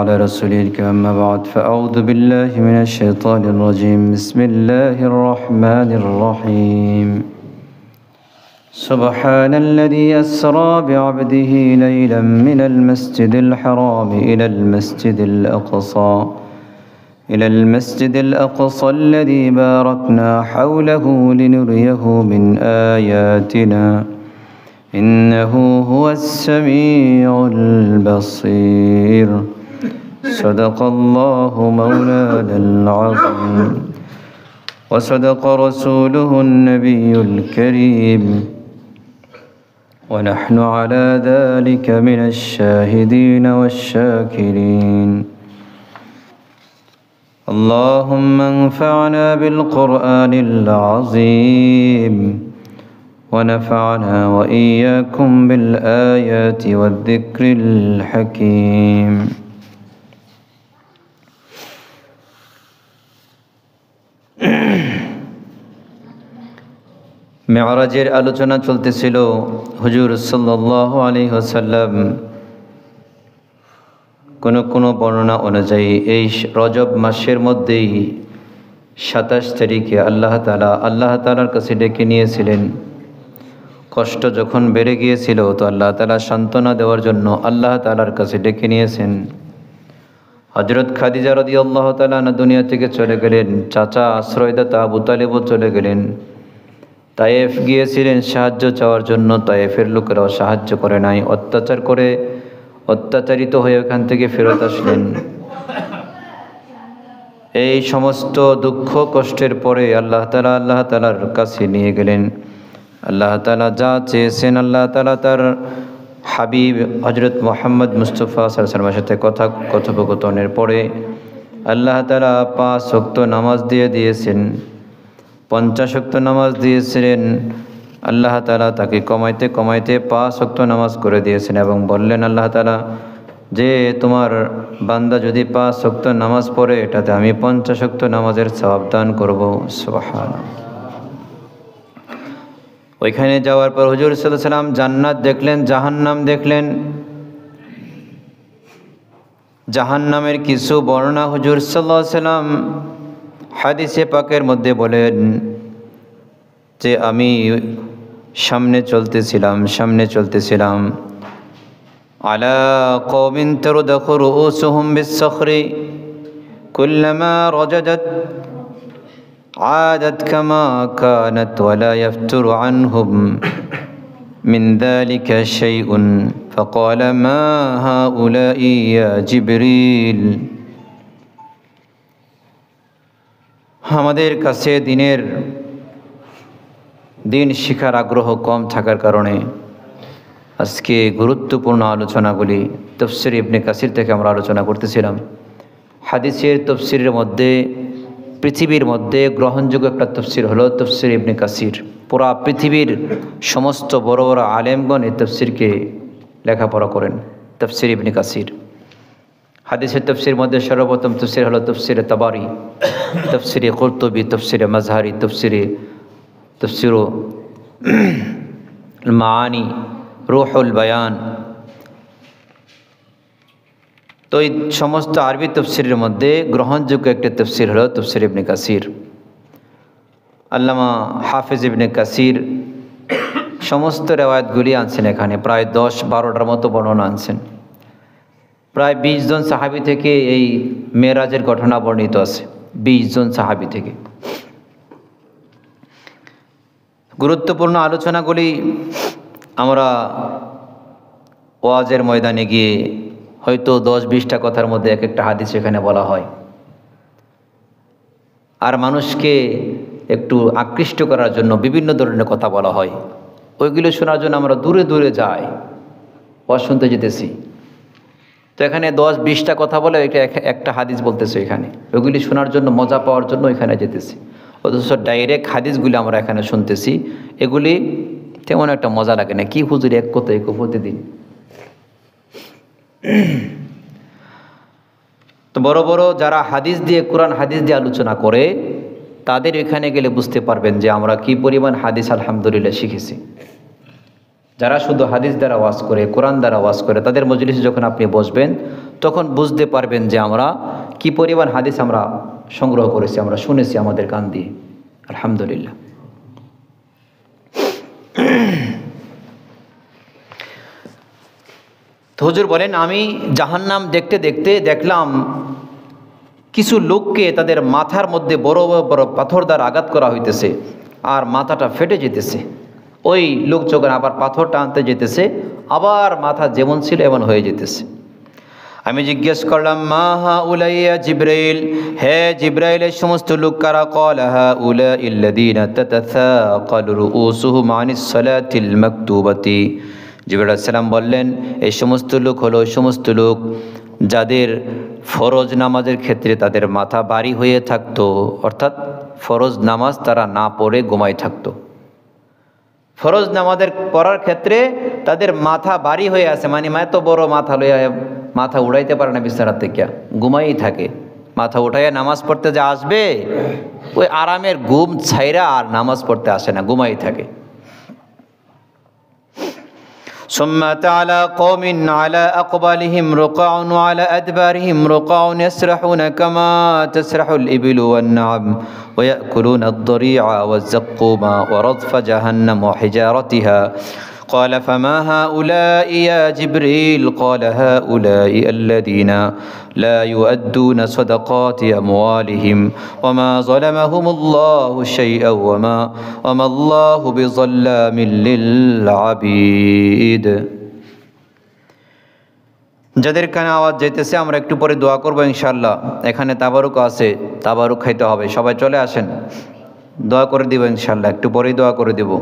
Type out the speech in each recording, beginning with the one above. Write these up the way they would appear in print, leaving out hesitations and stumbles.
على رسوله الكريم أما بعد فأعوذ بالله من الشيطان الرجيم بسم الله الرحمن الرحيم سبحان الذي أسرى بعبده ليلا من المسجد الحرام إلى المسجد الأقصى الذي باركنا حوله لنريه من آياتنا إنه هو السميع البصير صدق الله مولانا العظيم وصدق رسوله النبي الكريم ونحن على ذلك من الشاهدين والشاكرين اللهم انفعنا بالقرآن العظيم ونفعنا وإياكم بالآيات والذكر الحكيم মেরাজের আলোচনা চলতেছিল। হুজুর সাল্লাল্লাহু আলাইহি ওয়াসাল্লাম কোন বর্ণনা অনুযায়ী এই রজব মাসের মধ্যেই 27 তারিখে আল্লাহ তাআলার কাছে ডেকে নিয়েছিলেন। কষ্ট যখন বেড়ে গিয়েছিল তো আল্লাহ তাআলা সান্ত্বনা দেওয়ার জন্য আল্লাহ তাআলার কাছে ডেকে নিয়েছেন। হযরত খাদিজা রাদিয়াল্লাহু তাআলা দুনিয়া থেকে চলে গেলেন, চাচা আশ্রয়দাতা আবু তালেবও চলে গেলেন। তায়েফ গিয়েছিলেন সাহায্য চাওয়ার জন্য, তায়েফের লোকেরাও সাহায্য করে নাই, অত্যাচার করে অত্যাচারিত হয়ে ওখান থেকে ফেরত আসলেন। এই সমস্ত দুঃখ কষ্টের পরে আল্লাহ তাআলার কাছে নিয়ে গেলেন। আল্লাহ তাআলা যা চেয়েছেন, আল্লাহ তাআলা তার হাবিব হযরত মুহাম্মদ মুস্তাফা সাল্লাল্লাহু আলাইহি ওয়াসাল্লামের সাথে কথোপকথনের পরে আল্লাহ তাআলা 5 ওয়াক্ত নামাজ দিয়ে দিয়েছেন, 50 ওয়াক্ত নামাজ দিয়েছিলেন। আল্লাহ তাআলা তাকে কমাইতে 5 ওয়াক্ত নামাজ করে দিয়েছেন এবং বললেন আল্লাহ তাআলা যে তোমার বান্দা যদি 5 ওয়াক্ত নামাজ পড়ে এটাতে আমি 50 ওয়াক্ত নামাজের সওয়াব দান করব। সুবহানাল্লাহ। ওইখানে যাওয়ার পর হুজুর সাল্লাল্লাহু আলাইহি ওয়াসাল্লাম জান্নাত দেখলেন, জাহান্নাম দেখলেন। জাহান্নামের কিছু বর্ণনা হুজুর সাল্লাল্লাহু আলাইহি ওয়াসাল্লাম হাদিসে পাকের মধ্যে বলেন যে আমি সামনে চলতেছিলাম আলা কওমিন তারদাখু রুউসুহুম বিস-সখরি কুল্লামা রাজাদাত عادت كما كانت ولا يفتر عنهم من ذلك شيء فقال ما هؤلاء يا جبريل আমাদের কাছে দিন শিখার আগ্রহ কম থাকার কারণে আজকে গুরুত্বপূর্ণ আলোচনাগুলি তাফসীর ইবনে কাসির থেকে আমরা আলোচনা করতেছিলাম। হাদিসের তাফসীরের মধ্যে পৃথিবীর মধ্যে গ্রহণযোগ্য একটা তাফসীর হলো তাফসীর ইবনে কাসির। পুরা পৃথিবীর সমস্ত বড় বড় আলেমগণ এই তাফসীরকে লেখাপড়া করেন। তাফসীর ইবনে কাসির হাদিসের তাফসীর মধ্যে সর্বপ্রথম তাফসীর হলো তাফসীরে তাবারি, তাফসীরে কুরতুবী, তাফসীরে মাজহারি, তাফসীর মাআনি, রুহুল বায়ান। তো এই সমস্ত আরবি তাফসীরের মধ্যে গ্রহণযোগ্য একটা তাফসীর হলো তাফসীর ইবনে কাসির। আল্লামা হাফেজ ইবনে কাসির সমস্ত রেওয়ায়াতগুলি আনছেন এখানে, প্রায় 10-12টার মতো বর্ণনা আনছেন। প্রায় 20 জন সাহাবী থেকে এই মেরাজের ঘটনা বর্ণিত আছে, 20 জন সাহাবী থেকে। গুরুত্বপূর্ণ আলোচনাগুলি আমরা ওয়াজের ময়দানে গিয়ে হয়তো 10-20টা কথার মধ্যে এক একটা হাদিস এখানে বলা হয়, আর মানুষকে একটু আকৃষ্ট করার জন্য বিভিন্ন ধরনের কথা বলা হয়। ওইগুলো শোনার জন্য আমরা দূরে দূরে যাই, ওয়াজ শুনতে যেতেছি। তো এখানে 10-20টা কথা বলে একটা হাদিস বলতেছে এখানে, ওইগুলি শোনার জন্য মজা পাওয়ার জন্য এখানে যেতেছি। অথচ ডাইরেক্ট হাদিসগুলি আমরা এখানে শুনতেছি, এগুলি তেমন একটা মজা লাগে না। কি হুজুর এক কথা প্রতিদিন। তো বড় বড় যারা হাদিস দিয়ে, কোরআন হাদিস দিয়ে আলোচনা করে, তাদের এখানে গেলে বুঝতে পারবেন যে আমরা কি পরিমাণ হাদিস আলহামদুলিল্লাহ শিখেছি। যারা শুধু হাদিস দ্বারা ওয়াজ করে, কোরআন দ্বারা ওয়াজ করে, তাদের মজলিসে যখন আপনি বসবেন তখন বুঝতে পারবেন যে আমরা কি পরিমাণ হাদিস আমরা সংগ্রহ করেছি, আমরা শুনেছি আমাদের কান দিয়ে। আলহামদুলিল্লাহ। তো হুজুর বলেন, আমি জাহান্নাম দেখতে দেখতে দেখলাম কিছু লোককে তাদের মাথার মধ্যে বড় বড় পাথর দ্বারা আঘাত করা হইতেছে আর মাথাটা ফেটে যেতেছে। ওই লোক যখন আবার পাথরটা আনতে যেতেছে, আবার মাথা যেমন ছিল এমন হয়ে যেতেছে। আমি জিজ্ঞেস করলাম, মা হাউলাই ইয়া জিবরাইল, হে জিবরাইল, এই সমস্ত লোক কারা? ক্বালা হাউলাই আল্লাযীনা তাতাসাকালু রুউসুহুম আনিস সালাতিল মাকতুবাতি। জিবরাইল আলাইহিস সালাম বললেন, এই সমস্ত লোক হলো ওই সমস্ত লোক যাদের ফরজ নামাজের ক্ষেত্রে তাদের মাথা ভারী হয়ে থাকতো, অর্থাৎ ফরজ নামাজ তারা না পড়ে ঘুমায় থাকতো। ফরজ নামাজের পড়ার ক্ষেত্রে তাদের মাথা ভারী হয়ে আছে, মানে এত বড় মাথা লইয়া মাথা উড়াইতে পারে না বিছানা থেকে, ঘুমাই থাকে। মাথা উঠাইয়া নামাজ পড়তে যা আসবে, ওই আরামের ঘুম ছাইরা আর নামাজ পড়তে আসে না, ঘুমাই থাকে। ثم على قوم على أقبالهم رقاع وعلى أدبارهم رقاع يسرحون كما تسرح الإبل والنعم ويأكلون الضريع والزقوم ورضف جهنم وحجارتها. قال فما هؤلاء يا جبريل؟ قال هؤلاء الذين لا يؤدون صدقات أموالهم وما ظلمهم الله شيئا وما الله بظلام للعبيد. যাদের কানে আওয়াজ যাইতেছে আমরা একটু পরে দোয়া করবো ইনশাআল্লাহ। এখানে তাবারুক আছে, তাবারুক খাইতে হবে, সবাই চলে আসেন, দোয়া করে দিব ইনশাআল্লাহ, একটু পরেই দোয়া করে দিব।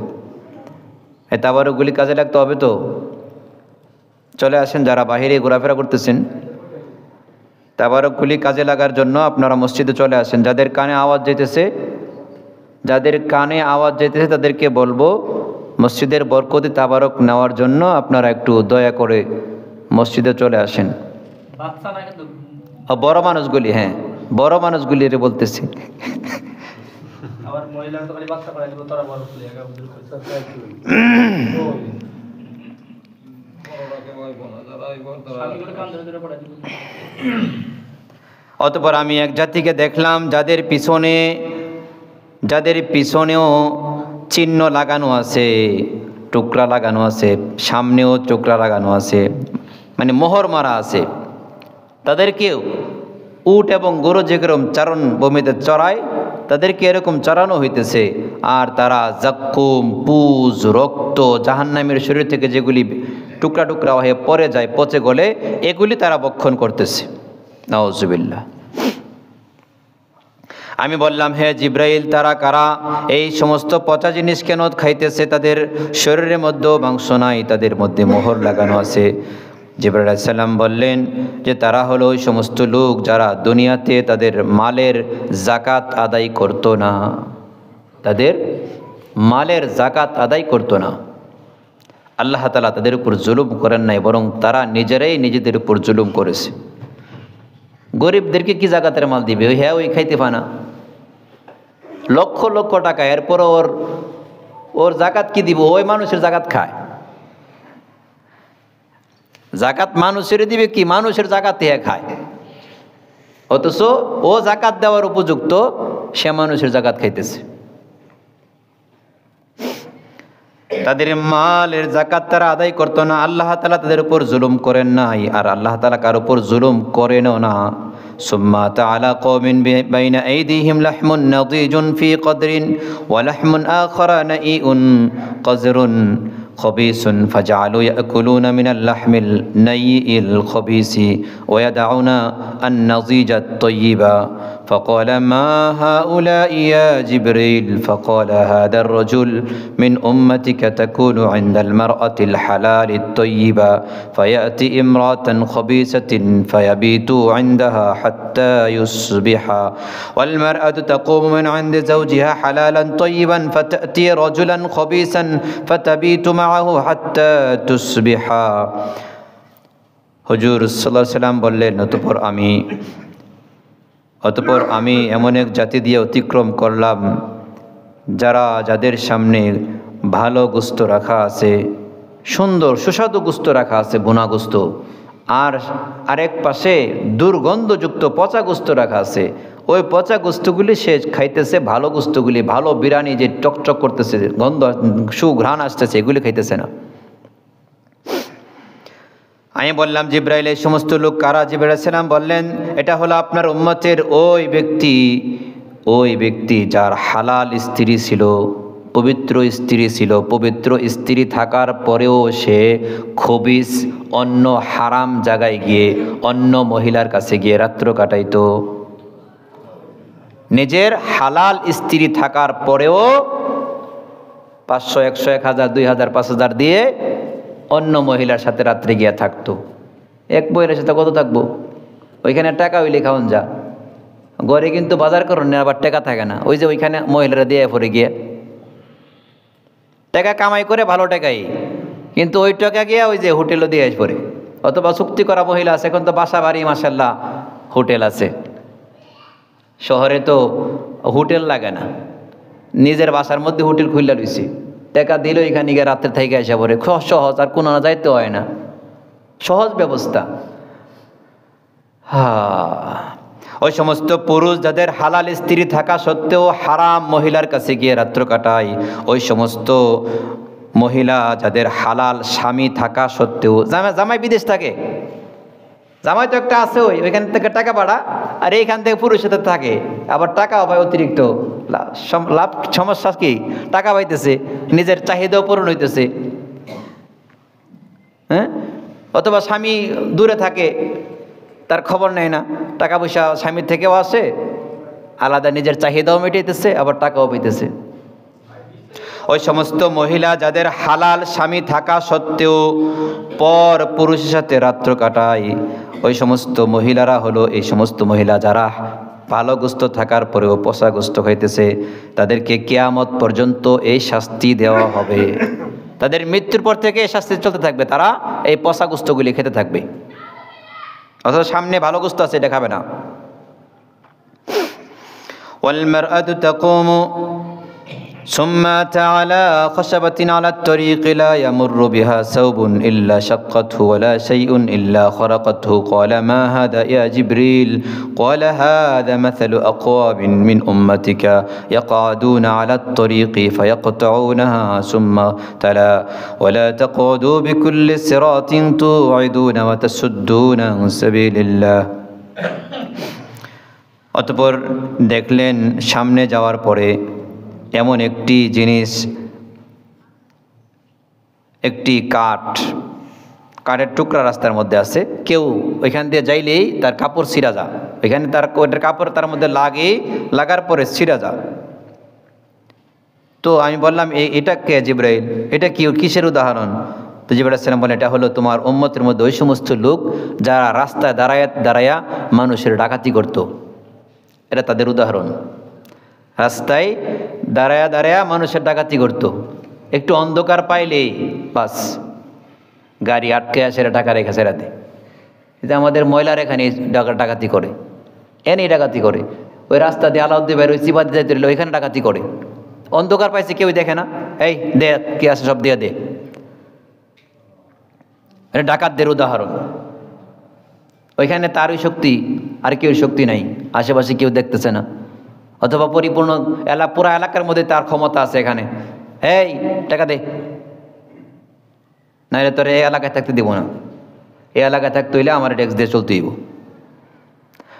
এই তাবারুকগুলি কাজে লাগতে হবে তো, চলে আসেন। যারা বাহিরে ঘোরাফেরা করতেছেন, তাবারুকগুলি কাজে লাগার জন্য আপনারা মসজিদে চলে আসেন। যাদের কানে আওয়াজ যেতেছে তাদেরকে বলবো মসজিদের বরকতে তাবারক নেওয়ার জন্য আপনারা একটু দয়া করে মসজিদে চলে আসেন। বড় মানুষগুলি, হ্যাঁ বড় মানুষগুলি বলতেছি। অতঃপর আমি এক জাতিকে দেখলাম যাদের পিছনেও চিহ্ন লাগানো আছে, টুকরা লাগানো আছে, সামনেও টুকরা লাগানো আছে, মানে মোহর মারা আছে। তাদেরকেও উট এবং গরু যেরকম চারণ ভূমিতে চড়ায়, তাদেরকে এরকম চড়ানো হইতেছে। আর তারা জাক্কুম, পুজ, রক্ত, জাহান্নামের শরীর থেকে যেগুলি টুকরা টুকরা হয়ে পড়ে যায়, পচে গলে, এগুলি তারা ভক্ষণ করতেছে। নাউজুবিল্লাহ। আমি বললাম, হে জিব্রাইল, তারা কারা? এই সমস্ত পচা জিনিস কেন খাইতেছে? তাদের শরীরের মধ্যেও মাংস নাই, তাদের মধ্যে মোহর লাগানো আছে। জিবরাইল আলাইহিস সালাম বললেন যে তারা হলো ওই সমস্ত লোক যারা দুনিয়াতে তাদের মালের যাকাত আদায় করত না, তাদের মালের যাকাত আদায় করত না। আল্লাহ তাআলা তাদের উপর জুলুম করেন নাই, বরং তারা নিজেরাই নিজেদের উপর জুলুম করেছে। গরিবদেরকে কি যাকাতের মাল দিবে? ওই খাইতে পায় না, লক্ষ লক্ষ টাকা, এরপর ওর যাকাত কি দিব? ওই মানুষের যাকাত খায়। যাকাত মানুষের দিবে কি? মানুষের যাকাত দিয়ে খায়, অথচ ও যাকাত দেওয়ার উপযুক্ত, সে মানুষের যাকাত খাইতেছে। তাদের মালের যাকাত তারা আদায় করতো না। আল্লাহ তাআলা তাদের উপর জুলুম করেন নাই, আর আল্লাহ তাআলা কার উপর জুলুম করেনও না। সুম্মা তাআলা কওমিন বাইনা আইদিহিম লাহমুন নাদিজুন ফি কদরিন ওয়া লাহমুন আখারা নাইউন কজরুন خبيث فجعلوا يأكلون من اللحم النيء الخبيث ويدعون النضيج الطيب فقال ما هؤلاء يا جبريل؟ فقال هذا الرجل من أمتك تكون عند المرأة الحلال الطيبة فيأتي امرأة خبيثة فيبيت عندها حتى يصبح والمرأة تقوم من عند زوجها حلالا طيبا فتأتي رجلا خبيثا فتبيت معه حتى تصبح. হুজুর সাল্লাল্লাহু আলাইহি সাল্লাম বললেন, অতঃপর আমি এমন এক জাতি দিয়ে অতিক্রম করলাম যাদের সামনে ভালো গোস্ত রাখা আছে, সুন্দর সুস্বাদু গোস্ত রাখা আছে, ভুনা গোস্ত, আর আরেক পাশে দুর্গন্ধযুক্ত পচা গোস্ত রাখা আছে। ওই পচা গোস্তগুলি সে খাইতেছে, ভালো গোস্তগুলি, ভালো বিরিয়ানি যে চকচক করতেছে, গন্ধ সুঘ্রাণ আসতেছে, এগুলি খাইতেছে না। আমি বললাম, জিব্রাইল এই সমস্ত লোক কারা? জিব্রাইল আলাইহিস সালাম বললেন, এটা হলো আপনার উম্মতের ওই ব্যক্তি যার হালাল স্ত্রী ছিল, পবিত্র স্ত্রী ছিল। পবিত্র স্ত্রী থাকার পরেও সে খবিস অন্য হারাম জায়গায় গিয়ে অন্য মহিলার কাছে গিয়ে রাত্র কাটাইতো। নিজের হালাল স্ত্রী থাকার পরেও 500, 100, 1000, 2000, 5000 দিয়ে অন্য মহিলার সাথে রাত্রে গিয়া থাকতো। এক মহিলার সাথে কত থাকবো? ওইখানে টাকা হইলে খাওয়ান যা, ঘরে কিন্তু বাজার করুন না, আবার টাকা থাকে না। ওই যে ওইখানে মহিলারা দিয়ে পরে গিয়ে টাকা কামাই করে, ভালো টাকাই, কিন্তু ওই টাকা গিয়া ওই যে হোটেলও দিয়ে আস পরে। অথবা চুক্তি করা মহিলা আছে, এখন তো বাসা বাড়ি মাশাআল্লাহ হোটেল আছে। শহরে তো হোটেল লাগে না, নিজের বাসার মধ্যে হোটেল খুললা রয়েছে, টাকা দিল এখানে গিয়ে রাত্রে থেকে আসা পরে, সহজ, আর কোনো যাইতে হয় না, সহজ ব্যবস্থা। ওই সমস্ত পুরুষ যাদের হালাল স্ত্রী থাকা সত্ত্বেও হারাম মহিলার কাছে গিয়ে রাত্র কাটায়, ওই সমস্ত মহিলা যাদের হালাল স্বামী থাকা সত্ত্বেও, জামাই বিদেশ থাকে, জামাই তো একটা আছে, ওইখান থেকে টাকা পাঠা, আর এইখান থেকে পুরুষের সাথে থাকে, আবার টাকাও পায় অতিরিক্ত। লাভ সমস্যা কি? টাকা পাইতেছে, নিজের চাহিদাও পূরণ হইতেছে। হ্যাঁ, অথবা স্বামী দূরে থাকে, তার খবর নেয় না, টাকা পয়সা স্বামীর থেকেও আসে, আলাদা নিজের চাহিদাও মেটাইতেছে, আবার টাকাও পেতেছে। ওই সমস্ত মহিলা যাদের হালাল স্বামী থাকা সত্ত্বেও পর পুরুষের সাথে রাত্র কাটায়, ওই সমস্ত মহিলারা হলো এই সমস্ত মহিলা যারা ভালো গোস্ত থাকার পরেও পচা গোস্ত খাইতেছে। তাদেরকে কিয়ামত পর্যন্ত এই শাস্তি দেওয়া হবে, তাদের মৃত্যুর পর থেকে এই শাস্তি চলতে থাকবে, তারা এই পচা গোস্তগুলি খেতে থাকবে। অথচ সামনে ভালো গোস্ত আছে, এটা খাবে না। ওয়ালমারআতু তাকুমু সুম্মা তাআলা খাশাবাতিন আলা الطريق لا يمر بها ثوب إلا شقته ولا شيء إلا خرقته قال ما هذا يا جبريل قال هذا مثل أقوام من أمتك يقعدون على الطريق فيقطعونها ثم تلا ولا تقعدوا بكل صراط توعدون وتصدون عن سبيل الله। অতঃপর দেখলেন সামনে যাওয়ার পরে এমন একটি জিনিস, একটি কাঠের টুকরা রাস্তার মধ্যে আছে, কেউ ওইখান দিয়ে যাইলেই তার কাপড় ছিঁড়া যা, ওইখানে ওইটার কাপড় তার মধ্যে লাগার পরে ছিঁড়া যা। তো আমি বললাম, এটা কে জিবরাইল? এটা কিসের উদাহরণ? তো জিবরাইল আলাইহিস সালাম বলেন, এটা হলো তোমার উম্মতের মধ্যে ওই সমস্ত লোক যারা রাস্তায় দাঁড়ায়া মানুষের ডাকাতি করত, এটা তাদের উদাহরণ। রাস্তায় দাঁড়ায়া মানুষের ডাকাতি করতো, একটু অন্ধকার পাইলেই বাস গাড়ি আটকে আসে, টাকা রেখে সেরাতে। এটা আমাদের ময়লার এখানে ডাকাতি করে, এনেই ডাকাতি করে। ওই রাস্তা দিয়ে আলাউদ্দিন বাইরে ওই চিবাতে যাইতে রইল, ওইখানে ডাকাতি করে। অন্ধকার পাইছে, কেউ দেখে না, এই দে কি আছে সব দিয়ে দে। এটা ডাকাতদের উদাহরণ। ওইখানে তারই শক্তি, আর কেউ শক্তি নাই, আশেপাশে কেউ দেখতেছে না। অথবা পরিপূর্ণ পুরা এলাকার মধ্যে তার ক্ষমতা আছে, এখানে এই টাকা দে, নাহলে তোর এই এলাকায় থাকতে দিব না, এই এলাকায় থাকতে হইলে আমার ট্যাক্স দিয়ে চলতে দিব।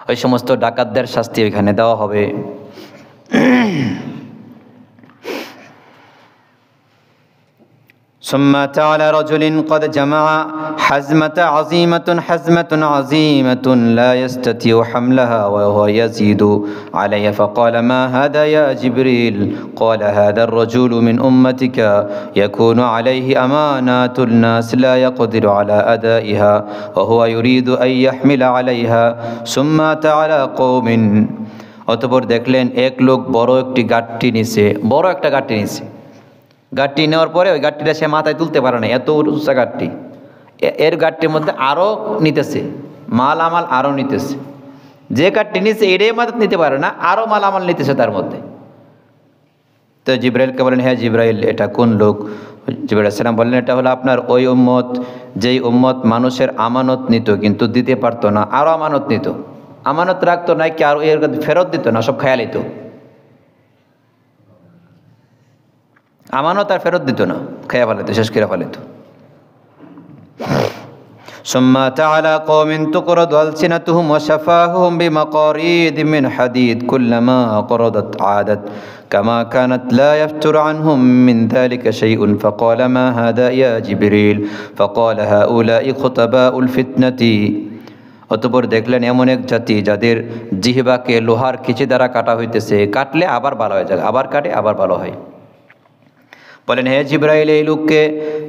ওই সমস্ত ডাকাতদের শাস্তি ওইখানে দেওয়া হবে। ثم على رجل قد جمع حزمة عظيمة لا يستطيع حملها وهو يزيد عليه فقال ما هذا يا جبريل قال هذا الرجل من أمتك يكون عليه أمانات الناس لا يقدر على أدائها وهو يريد أن يحمل عليها ثم على قوم। অতঃপর দেখলেন এক লোক বড় একটা গাঁটটি নিছে, গাঁটটি নেওয়ার পরে ওই গাঁটটিটা সে মাথায় তুলতে পারে না, এত উঁচা গাঁটটি। এর গাঁটটির মধ্যে আরও নিতেছে, মাল আরও নিতেছে। যে গাঁটটি নিচ্ছে এটাই মাথা নিতে পারে না, আরও মাল নিতেছে তার মধ্যে। তো জিব্রাইলকে বলেন, হ্যাঁ জিব্রাইল, এটা কোন লোক? জিবরাইল আলাইহিস সালাম বললেন, এটা হলো আপনার ওই উম্মত যেই উম্মত মানুষের আমানত নিত কিন্তু দিতে পারতো না, আরও আমানত নিত, আমানত রাখতো না কি আর এর ফেরত দিত না, সব খেয়াল দিত, আমানত আর ফেরত দিত না, খেয়া ফেলাতো, শেষ করে ফেলাতো। ثم تعالى قوم تقرض ألسنتهم وشفاههم بمقاريد من حديد كلما قرضت عادت كما كانت لا يفتر عنهم من ذلك شيء فقال ما هذا يا جبريل فقال هؤلاء خطباء الفتنة। অতঃপর দেখলেন এমন এক জাতি যাদের জিহ্বাকে লোহার খিচি দ্বারা কাটা হইতেছে, কাটলে আবার ভালো হয়ে যায়, আবার কাটে আবার ভালো হয়। বলেন, হে জিবরাইল, এই লোককে,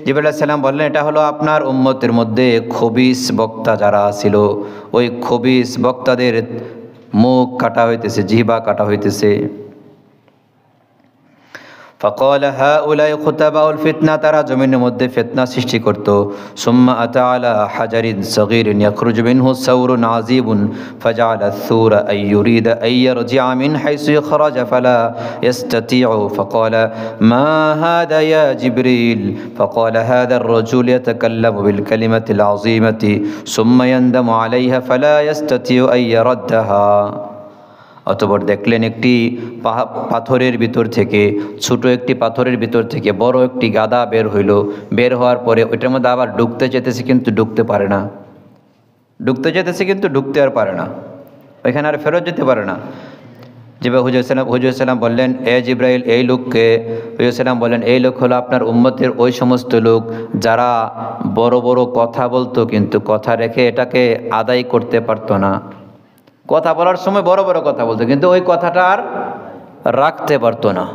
জিবরাইল আলাইহিস সালাম বললেন, এটা হলো আপনার উম্মতের মধ্যে খবিস বক্তা যারা ছিল, ওই খবিস বক্তাদের মুখ কাটা হইতেছে, জিহ্বা কাটা হইতেছে। فقال هؤلاء خطباء الفتنة, তারা জমিনের মধ্যে ফিতনা সৃষ্টি করত। ثم أتى على حجر صغير يخرج منه ثور عظيم فجعل الثور أن يريد أن يرجع من حيث خرج فلا يستطيع فقال ما هذا يا جبريل فقال هذا الرجل يتكلم بالكلمة العظيمة ثم يندم عليها فلا يستطيع أن يردها। অতঃপর দেখলেন একটি পাথরের ভিতর থেকে, ছোট একটি পাথরের ভিতর থেকে বড় একটি গাদা বের হইল। বের হওয়ার পরে ওইটার মধ্যে আবার ঢুকতে যেতেছে কিন্তু ঢুকতে পারে না, ঢুকতে যেতেছে কিন্তু ঢুকতে আর পারে না, ওইখানে আর ফেরত যেতে পারে না। যেভাবে হুজুর সালাম বললেন, এ জিবরাইল, এই লোককে, হুজুর সালাম বললেন, এই লোক হলো আপনার উম্মতের ওই সমস্ত লোক যারা বড় বড় কথা বলতো কিন্তু কথা রেখে এটাকে আদায় করতে পারতো না। কথা বলার সময় বড় বড় কথা বলতো কিন্তু ওই কথাটা আর রাখতে পারতো না।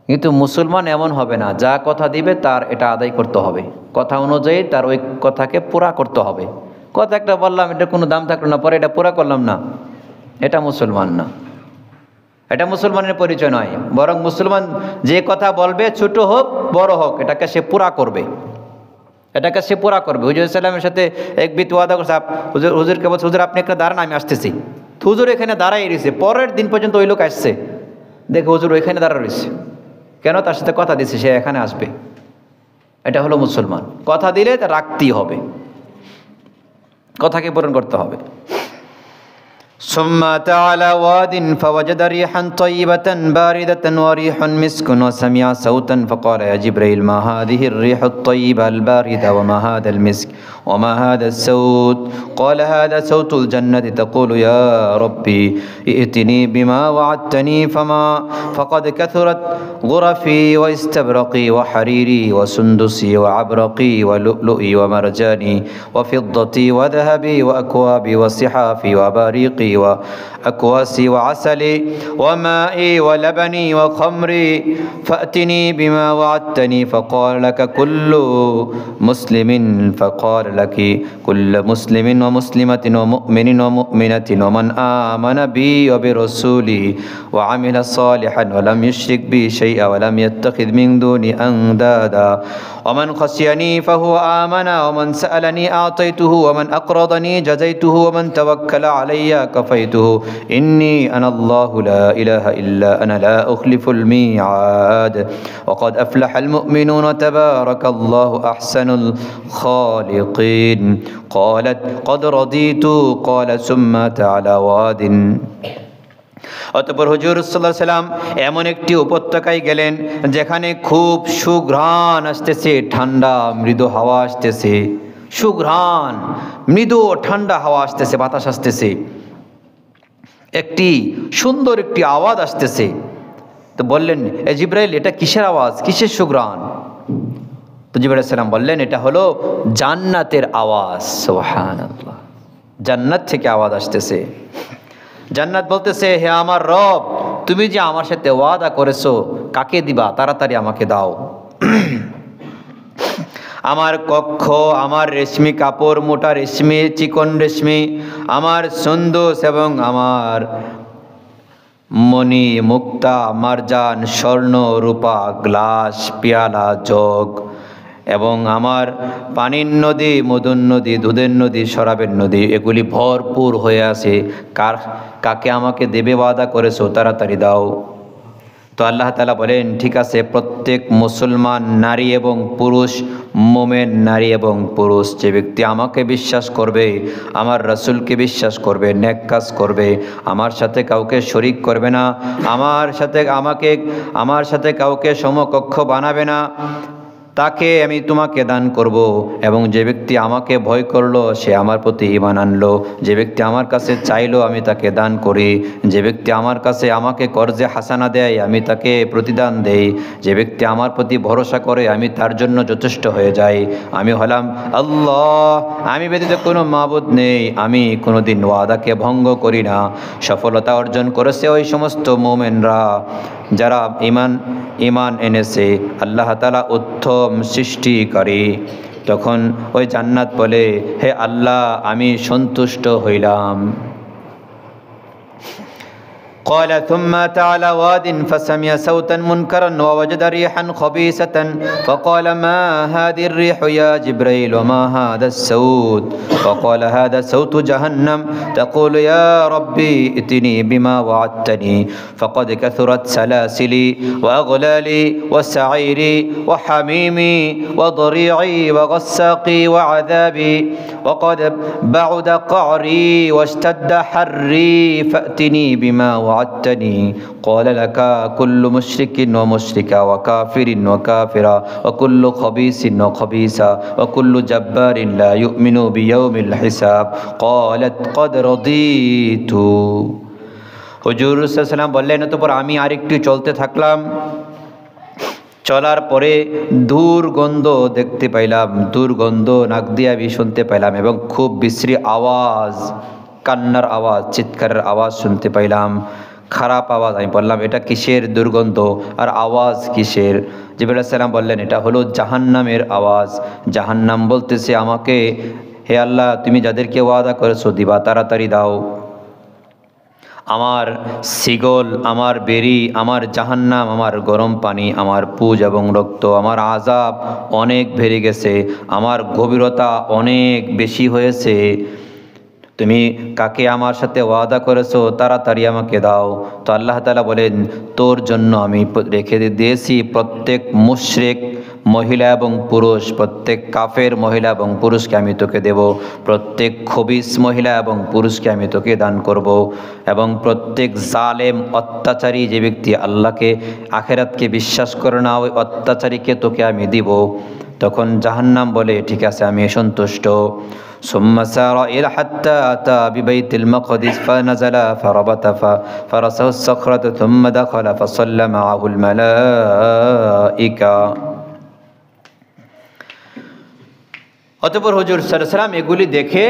কিন্তু মুসলমান এমন হবে না, যা কথা দিবে তার এটা আদায় করতে হবে, কথা অনুযায়ী তার ওই কথাকে পুরা করতে হবে। কথা একটা বললাম, এটা কোনো দাম থাকলো না, পরে এটা পুরা করলাম না, এটা মুসলমান না, এটা মুসলমানের পরিচয় নয়। বরং মুসলমান যে কথা বলবে, ছোট হোক বড় হোক, এটাকে সে পুরা করবে, এটাকে সে পুরা করবে। হুজুর সাল্লামের সাথে এক ব্যক্তি ওয়াদা করছে, হুজুরকে বলছে, হুজুর আপনি একটা দাঁড়ান, আমি আসতেছি। হুজুর এখানে দাঁড়াই রয়েছে, পরের দিন পর্যন্ত ওই লোক আসছে, দেখে হুজুর ওইখানে দাঁড়া রয়েছে, কেন? তার সাথে কথা দিচ্ছে, সে এখানে আসবে। এটা হলো মুসলমান, কথা দিলে তা রাখতেই হবে, কথাকে পূরণ করতে হবে। ثم أتى على واد فوجد ريحا طيبة باردة وريح مسك وسمع صوتا فقال يا جبريل ما هذه الريح الطيبة الباردة وما هذا المسك وما هذا الصوت قال هذا صوت الجنة تقول يا ربي ائتني بما وعدتني فقد كثرت غرفي واستبرقي وحريري وسندسي وعبرقي ولؤلؤي ومرجاني وفضتي وذهبي وأكوابي وصحافي وباريقي وأكواسي وعسلي ومائي ولبني وخمري فأتني بما وعدتني فقال لك كل مسلم فقال لك كل مسلم ومسلمة ومؤمن ومؤمنة ومن آمن بي وبرسولي وعمل صالحا ولم يشرك بي شيئا ولم يتخذ من دوني أندادا ومن خشيني فهو آمن ومن سألني أعطيته ومن أقرضني جزيته ومن توكل علي كفيته إني أنا الله لا إله إلا أنا لا أخلف الميعاد وقد أفلح المؤمنون تبارك الله أحسن الخالقين قالت قد رضيت قال ثم تعالى واد। অতঃপর হুজুর সাল্লাল্লাহু আলাইহি সাল্লাম এমন একটি উপত্যকায় গেলেন যেখানে খুব সুঘ্রাণ আসতেছে, ঠান্ডা মৃদু হাওয়া আসতেছে, সুঘ্রাণ মৃদু ঠান্ডা হাওয়া আসতেছে, বাতাস আসতেছে, একটি সুন্দর একটি আওয়াজ আসতেছে। তো বললেন, এ জিবরাইল, এটা কিসের আওয়াজ, কিসের সুঘ্রাণ? তো জিবরাইল আলাইহিস সালাম বললেন, এটা হলো জান্নাতের আওয়াজ। সুবহানাল্লাহ, জান্নাত থেকে আওয়াজ আসতেছে। জান্নাত বলতেছে, হে আমার রব, তুমি যে আমার সাথে ওয়াদা করেছো, কাকে দিবা, তাড়াতাড়ি আমাকে দাও। আমার কক্ষ, আমার রেশমি কাপড়, মোটা রেশমি, চিকন রেশমি, আমার সুন্দর এবং আমার মণি, মুক্তা, মারজান, স্বর্ণ, রূপা, গ্লাস, পেয়ালা, জগ এবং আমার পানির নদী, মধুর নদী, দুধের নদী, শরাবের নদী, এগুলি ভরপুর হয়ে আছে। কাকে আমাকে দেবে ওয়াদা করেছো, তাড়াতাড়ি দাও। তো আল্লাহ তাআলা বলেন, ঠিক আছে, প্রত্যেক মুসলমান নারী এবং পুরুষ, মোমেন নারী এবং পুরুষ, যে ব্যক্তি আমাকে বিশ্বাস করবে, আমার রাসূলকে বিশ্বাস করবে, নেক কাজ করবে, আমার সাথে কাউকে শরিক করবে না, আমার সাথে কাউকে সমকক্ষ বানাবে না, তাকে আমি তোমাকে দান করব। এবং যে ব্যক্তি আমাকে ভয় করলো সে আমার প্রতি ঈমান আনলো, যে ব্যক্তি আমার কাছে চাইলো আমি তাকে দান করি, যে ব্যক্তি আমার কাছে আমাকে কর্জে হাসানা দেয় আমি তাকে প্রতিদান দেই, যে ব্যক্তি আমার প্রতি ভরসা করে আমি তার জন্য যথেষ্ট হয়ে যাই। আমি হলাম আল্লাহ, আমি ব্যতীত কোনো মাবুদ নেই, আমি কোনোদিন ওয়াদাকে ভঙ্গ করি না। সফলতা অর্জন করেছে ওই সমস্ত মুমিনরা যারা ঈমান এনেছে। আল্লাহ তাআলা উত্তম সৃষ্টিকারী। তখন ওই জান্নাত বলে, হে আল্লাহ, আমি সন্তুষ্ট হইলাম। قال ثم أتى على واد فسمع صوتا منكرا ووجد ريحا خبيثة فقال ما هذه الريح يا جبريل وما هذا الصوت؟ فقال هذا صوت جهنم تقول يا ربي ائتني بما وعدتني فقد كثرت سلاسلي وأغلالي وسعيري وحميمي وضريعي وغساقي وعذابي وقد بعد قعري واشتد حري فأتني بما وعدتني قال لك كل مشرك ومشركة وكافر وكافرة وكل خبيث وخبيثة وكل جبار لا يؤمن بيوم الحساب قالت قد رضيت। হুজুর সাল্লাল্লাহু আলাইহি ওয়াসাল্লাম বললেন, অতঃপর আমি আরেকটু চলতে থাকলাম। চলার পরে দুর্গন্ধ দেখতে পাইলাম, দুর্গন্ধ নাক দিয়ে আমি শুনতে পাইলাম এবং খুব বিশ্রী আওয়াজ, কান্নার আওয়াজ, চিৎকারের আওয়াজ শুনতে পাইলাম, খারাপ আওয়াজ। আমি বললাম, এটা কিসের দুর্গন্ধ আর আওয়াজ কিসের? জিবরাইল আলাইহিস সালাম বললেন, এটা হলো জাহান্নামের আওয়াজ। জাহান্নাম বলতেছে আমাকে, হে আল্লাহ, তুমি যাদেরকে ওয়াদা করেছো দিবা তাড়াতাড়ি দাও। আমার সিগল, আমার বেরি, আমার জাহান্নাম, আমার গরম পানি, আমার পুজ এবং রক্ত, আমার আযাব অনেক বেড়ে গেছে, আমার গভীরতা অনেক বেশি হয়েছে। তুমি কাকে আমার সাথে ওয়াদা করেছো তাড়াতাড়ি আমাকে দাও। তো আল্লাহ তাআলা বলেন, তোর জন্য আমি রেখে দিয়েছি প্রত্যেক মুশরিক মহিলা এবং পুরুষ, প্রত্যেক কাফের মহিলা এবং পুরুষকে আমি তোকে দেব, প্রত্যেক খবিস মহিলা এবং পুরুষকে আমি তোকে দান করব, এবং প্রত্যেক জালেম অত্যাচারী যে ব্যক্তি আল্লাহকে আখেরাতকে বিশ্বাস করে না ওই অত্যাচারীকে তোকে আমি দিব। তখন জাহান্নাম বলে, ঠিক আছে, আমি সন্তুষ্ট। ثم سار إلى حتى أتى ببيت المقدس فنزل فربط فرسه الصخرة ثم دخل فصلى معه الملائكة। অতঃপর হুজুর সাল্লাল্লাহু আলাইহি ওয়াসাল্লাম এগুলি দেখে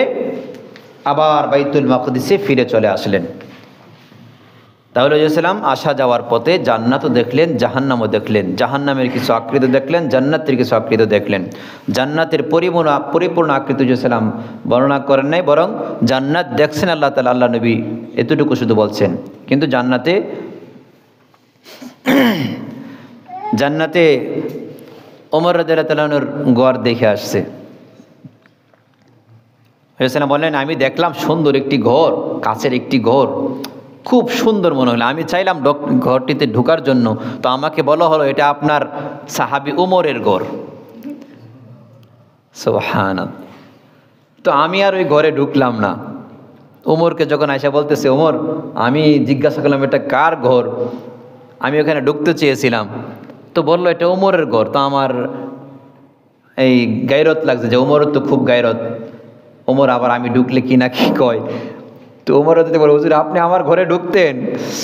আবার বাইতুল মাকদিসে ফিরে চলে আসলেন। তাহলে সাল্লাম আসা যাওয়ার পথে জান্নাতও দেখলেন, জাহান্নামও দেখলেন, জাহান্নামের কিছু আকৃতি দেখলেন, জান্নাতের কিছু আকৃতি দেখলেন। জান্নাতের পরিপূর্ণ আকৃতি সাল্লাম বর্ণনা করেন নাই, বরং জান্নাত দেখছেন আল্লাহ তাআলা, আল্লাহ নবী এতটুকু শুধু বলছেন। কিন্তু জান্নাতে ওমর রাদিয়াল্লাহু তাআলা আনহুর ঘর দেখে আসছে। সাল্লাম বললেন, আমি দেখলাম সুন্দর একটি ঘর, কাচের একটি ঘর, খুব সুন্দর মনে হলো। আমি চাইলাম ঘরটিতে ঢোকার জন্য, তো আমাকে বলা হলো এটা আপনার সাহাবী উমরের ঘর। সুবহানাল্লাহ। তো আমি আর ওই ঘরে ঢুকলাম না। উমরকে যখন আয়েশা বলতেছে, উমর, আমি জিজ্ঞাসা করলাম এটা কার ঘর, আমি ওখানে ঢুকতে চেয়েছিলাম, তো বললো এটা উমরের ঘর। তো আমার এই গায়রত লাগছে যে উমরের তো খুব গায়রত, উমর আবার আমি ঢুকলে কি না কি কয়। তো উমর যদি বলে, হুজুর আপনি আমার ঘরে ঢুকতেন।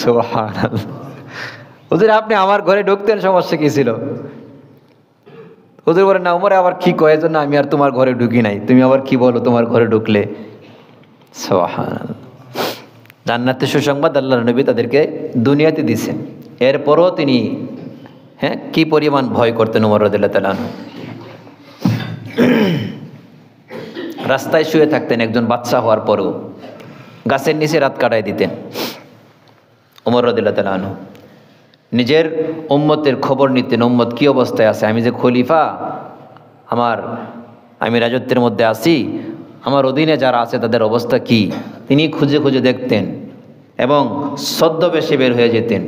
সুবহানাল্লাহ। হুজুর আপনি আমার ঘরে ঢুকতেন, সমস্যা কি ছিল? হুজুর বলেন, না, উমরে আবার কি কয়, এজন্য আমি আর তোমার ঘরে ঢুকি নাই, তুমি আবার কি বলো তোমার ঘরে ঢুকলে। সুবহানাল্লাহ। জান্নাতের সুসংবাদ আল্লাহর নবী তাদেরকে দুনিয়াতে দিয়েছেন। এরপরও তিনি কি পরিমাণ ভয় করতেন উমর রাদিয়াল্লাহু তাআলা আনহু। রাস্তায় শুয়ে থাকতেন একজন বাদশা হওয়ার পরেও, গাছের নিচে রাত কাটায় দিতেন ওমর রাদিয়াল্লাহু তাআলা আনহু। নিজের উম্মতের খবর নিতেন, উম্মত কি অবস্থায় আছে, আমি যে খলিফা, আমি রাজত্বের মধ্যে আছি, আমার অধীনে যারা আছে তাদের অবস্থা কি, তিনি খুঁজে খুঁজে দেখতেন এবং ছদ্মবেশে বের হয়ে যেতেন।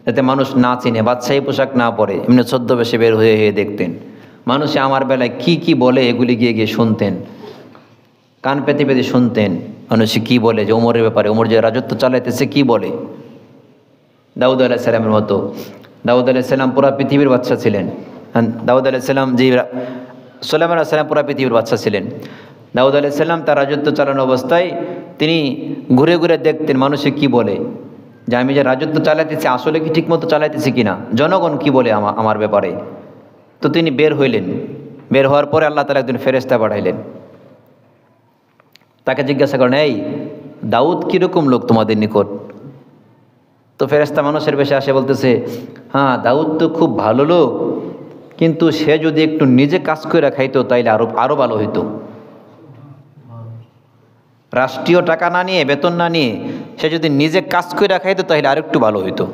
যাতে মানুষ না চিনে, বাদশাহী পোশাক না পরে, এমনি ছদ্মবেশে বের হয়ে হয়ে দেখতেন। মানুষে আমার বেলায় কি কি বলে এগুলি গিয়ে গিয়ে শুনতেন, কান পেতে পেতে শুনতেন মানুষে কি বলে, যে ওমরের ব্যাপারে, ওমর যে রাজত্ব চালাইতেছে কি বলে। দাউদ আলাইহিসসালামের মতো, দাউদ আলাইহিসসালাম পুরা পৃথিবীর বাদশা ছিলেন। দাউদ আলাইহিসসালাম যে সুলাইমান আলাইহিসসালাম পুরা পৃথিবীর বাদশা ছিলেন। দাউদ আলাইহিসসালাম তার রাজত্ব চালানো অবস্থায় তিনি ঘুরে ঘুরে দেখতেন মানুষে কি বলে, যে আমি যে রাজত্ব চালাইতেছি আসলে কি ঠিকমতো চালাইতেছি কিনা, জনগণ কি বলে আমার ব্যাপারে। তো তিনি বের হইলেন, বের হওয়ার পরে আল্লাহ তাআলা একজন ফেরেশতা পাঠাইলেন, তাকে জিজ্ঞাসা করেন, এই দাউদ কীরকম লোক তোমাদের নিকট? তো ফেরেশতা মানুষের বেশে আসে বলতেছে, হ্যাঁ দাউদ তো খুব ভালো লোক, কিন্তু সে যদি একটু নিজে কাজ করে খাইতো তাইলে আরো ভালো হইতো। রাষ্ট্রীয় টাকা না নিয়ে, বেতন না নিয়ে সে যদি নিজে কাজ করে খাইতো তাহলে আর একটু ভালো হইতো।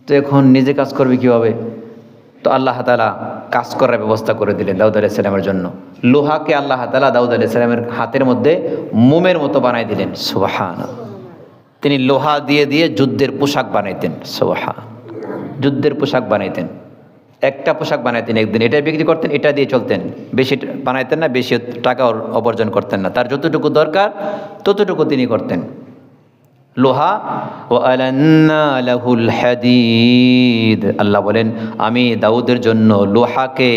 তো এখন নিজে কাজ করবে কীভাবে? তো আল্লাহ তাআলা কাজ করার ব্যবস্থা করে দিলেন দাউদ আলাইহিসসালামের জন্য। লোহাকে আল্লাহ তাআলা দাউদ আলাইহিসসালামের হাতের মধ্যে মোমের মতো বানাই দিলেন, সুবহানাল্লাহ। তিনি লোহা দিয়ে দিয়ে যুদ্ধের পোশাক বানাইতেন, সুবহান, যুদ্ধের পোশাক বানাইতেন। একটা পোশাক বানাইতেন একদিন, এটা বিক্রি করতেন, এটা দিয়ে চলতেন, বেশি বানাইতেন না, বেশি টাকা অর্জন করতেন না, তার যতটুকু দরকার ততটুকু তিনি করতেন। লোহা, ওয়া আলান্না লাহুল হাদিদ, আল্লাহ বলেন আমি দাউদের জন্য লোহাকে